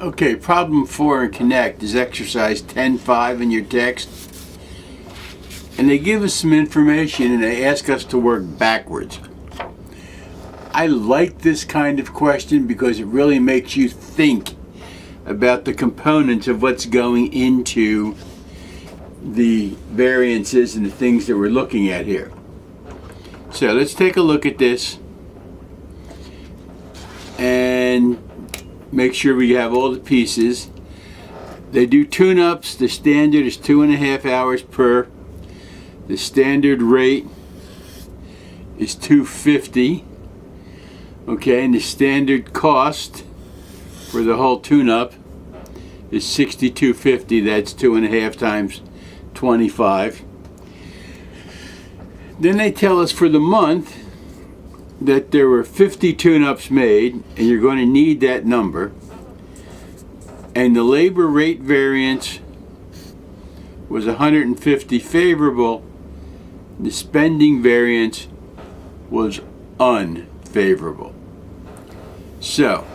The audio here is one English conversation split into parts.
Okay, problem 4 in Connect is exercise 10.5 in your text. And they give us some information and they ask us to work backwards. I like this kind of question because it really makes you think about the components of what's going into the variances and the things that we're looking at here. So let's take a look at this and make sure we have all the pieces. They do tune-ups. The standard is 2.5 hours per. The standard rate is $250. Okay, and the standard cost for the whole tune-up is $62.50. That's 2.5 times 25. Then they tell us for the month that there were 50 tune-ups made, and you're going to need that number. And the labor rate variance was 150 favorable. The spending variance was unfavorable. So,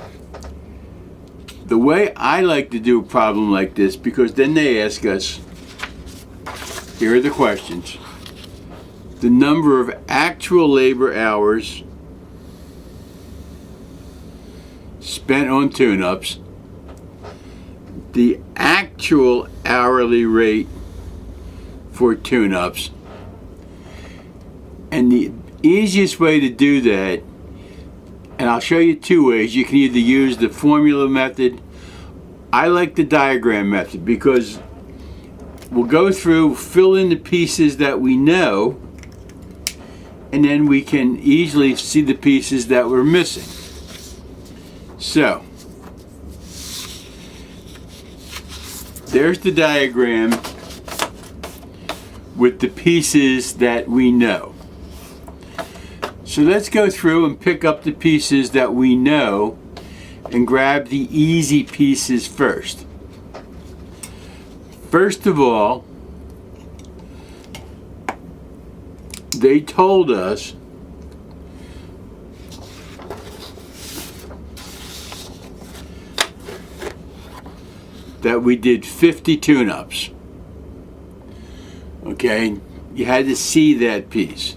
the way I like to do a problem like this, because then they ask us, here are the questions. The number of actual labor hours spent on tune-ups, the actual hourly rate for tune-ups, and the easiest way to do that, and I'll show you two ways. You can either use the formula method. I like the diagram method because we'll go through, fill in the pieces that we know, and then we can easily see the pieces that we're missing. So, there's the diagram with the pieces that we know. So let's go through and pick up the pieces that we know and grab the easy pieces first. First of all, they told us that we did 50 tune-ups. Okay, you had to see that piece.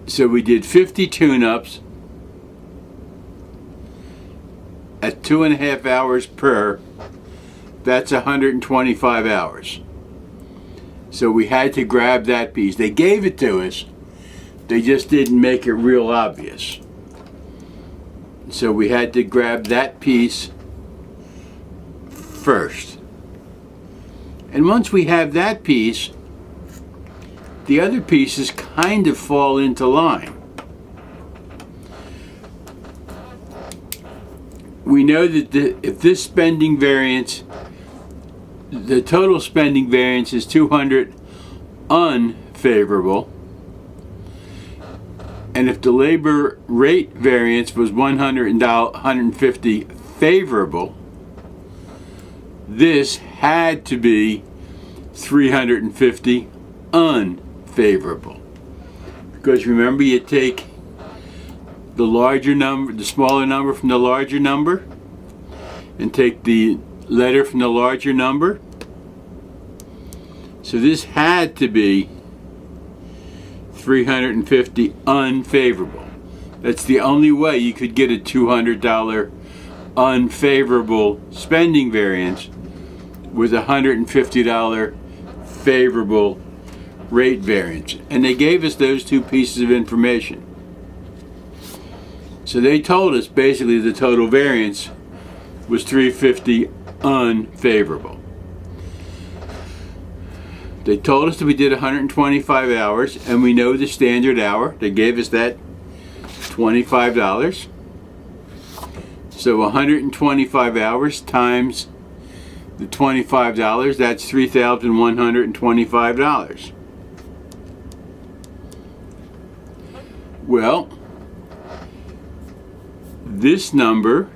So we did 50 tune-ups at 2.5 hours per. That's 125 hours. So we had to grab that piece. They gave it to us. They just didn't make it real obvious. So we had to grab that piece first. And once we have that piece, the other pieces kind of fall into line. We know that if this spending variance, the total spending variance is 200 unfavorable, and if the labor rate variance was 150 favorable, this had to be 350 unfavorable. Because remember, you take the larger number, the smaller number from the larger number, and take the letter from the larger number. So this had to be 350 unfavorable. That's the only way you could get a $200 unfavorable spending variance with a $150 favorable rate variance. And they gave us those two pieces of information. So they told us basically the total variance was 350 unfavorable. They told us that we did 125 hours, and we know the standard hour. They gave us that $25. So 125 hours times the $25, that's $3,125. Well, this number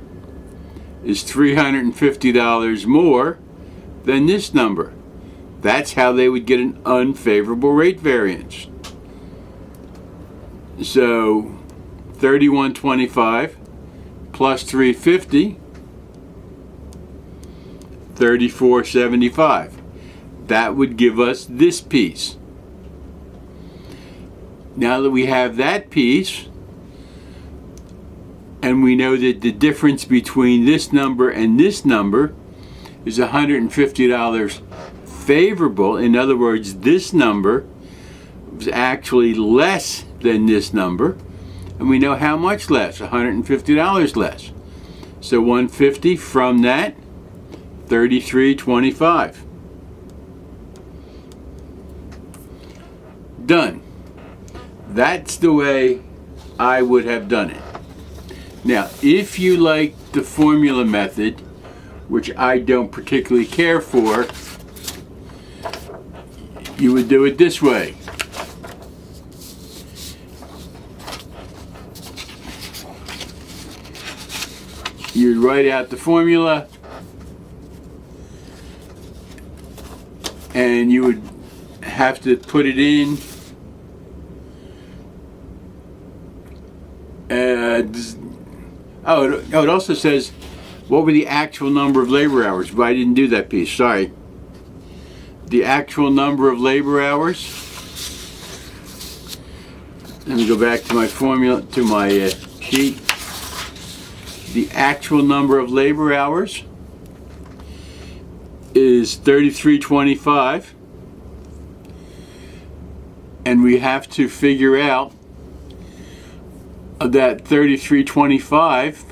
is $350 more than this number. That's how they would get an unfavorable rate variance. So 3125 plus 350 $34.75. That would give us this piece. Now that we have that piece, and we know that the difference between this number and this number is $150 favorable. In other words, this number was actually less than this number, and we know how much less, $150 less. So 150 from that, $33.25. Done. That's the way I would have done it. Now, if you like the formula method, which I don't particularly care for, you would do it this way. You'd write out the formula, and you would have to put it in. It also says what were the actual number of labor hours, but I didn't do that piece, sorry. The actual number of labor hours. Let me go back to my formula, to my sheet. The actual number of labor hours is 33.25, and we have to figure out of that 33.25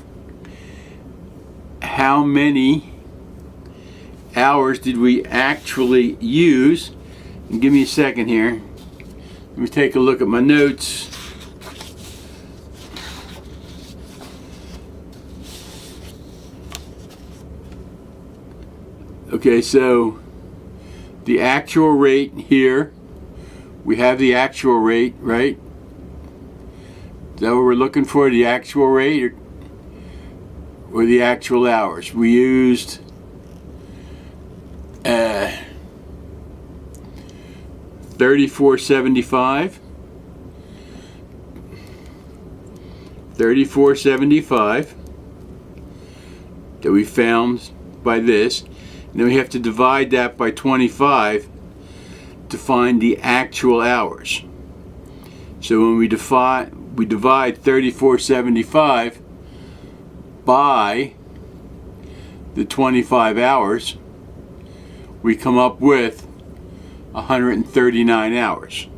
how many hours did we actually use. And give me a second here. Let me take a look at my notes. Okay, so the actual rate here, we have the actual rate, right? Is that what we're looking for, the actual rate or the actual hours? We used 34.75. 34.75 that we found by this. And then we have to divide that by 25 to find the actual hours. So when we divide 34.75 by the 25 hours, we come up with 139 hours.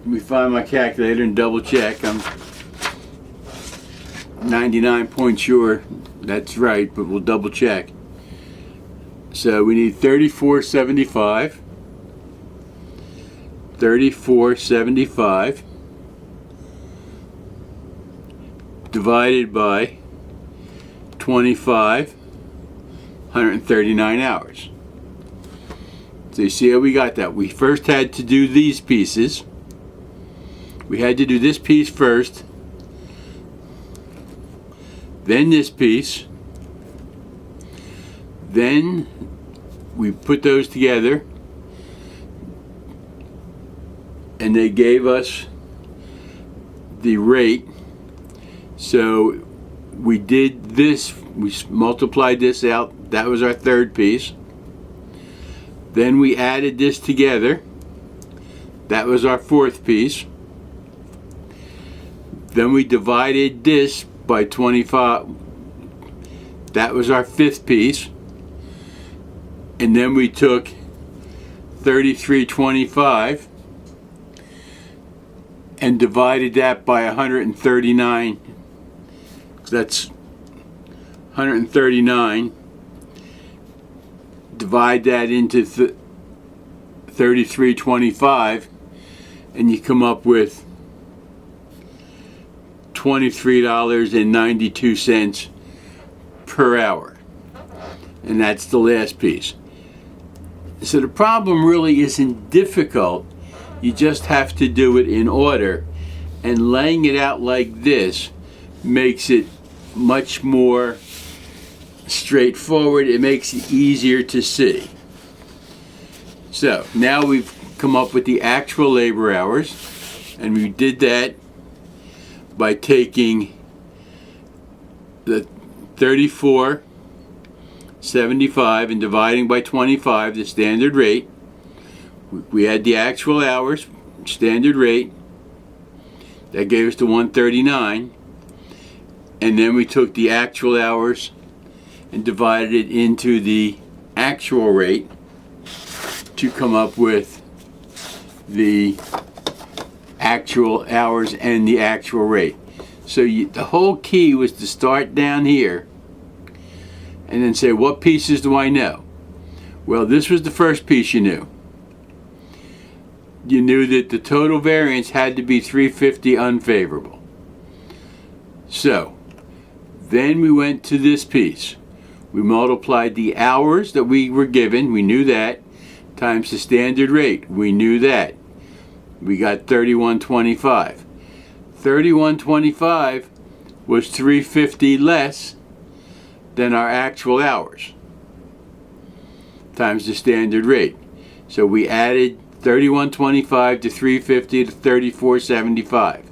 Let me find my calculator and double check. I'm 99 points sure that's right, but we'll double check. So we need 34.75. 34.75 divided by 25, 139 hours. So you see how we got that? We first had to do these pieces. We had to do this piece first, then this piece, then we put those together, and they gave us the rate. So we did this, we multiplied this out, that was our third piece. Then we added this together, that was our fourth piece. Then we divided this by 25, that was our fifth piece. And then we took 33.25 and divided that by 139. That's 139. Divide that into 33.25, and you come up with $23.92 per hour. And that's the last piece. So the problem really isn't difficult. You just have to do it in order, and laying it out like this makes it much more straightforward. It makes it easier to see. So now we've come up with the actual labor hours, and we did that by taking the 34.75 and dividing by 25, the standard rate. We had the actual hours, standard rate. That gave us the 139. And then we took the actual hours and divided it into the actual rate to come up with the actual hours and the actual rate. So the whole key was to start down here and then say, what pieces do I know? Well, this was the first piece you knew. You knew that the total variance had to be 350 unfavorable. So then we went to this piece. We multiplied the hours that we were given, we knew that, times the standard rate, we knew that. We got 31.25. 31.25 was 350 less than our actual hours times the standard rate. So we added 31.25 to 350 to 34.75.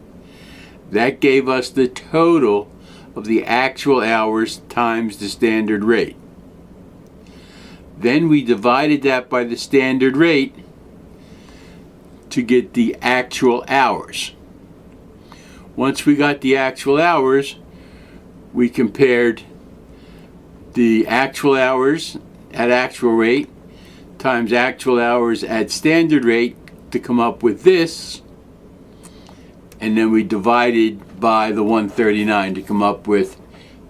That gave us the total of the actual hours times the standard rate. Then we divided that by the standard rate to get the actual hours. Once we got the actual hours, we compared the actual hours at actual rate times actual hours at standard rate to come up with this, and then we divided by the 139 to come up with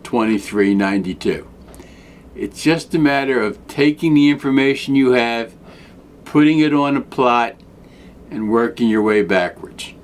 23.92. It's just a matter of taking the information you have, putting it on a plot, and working your way backwards.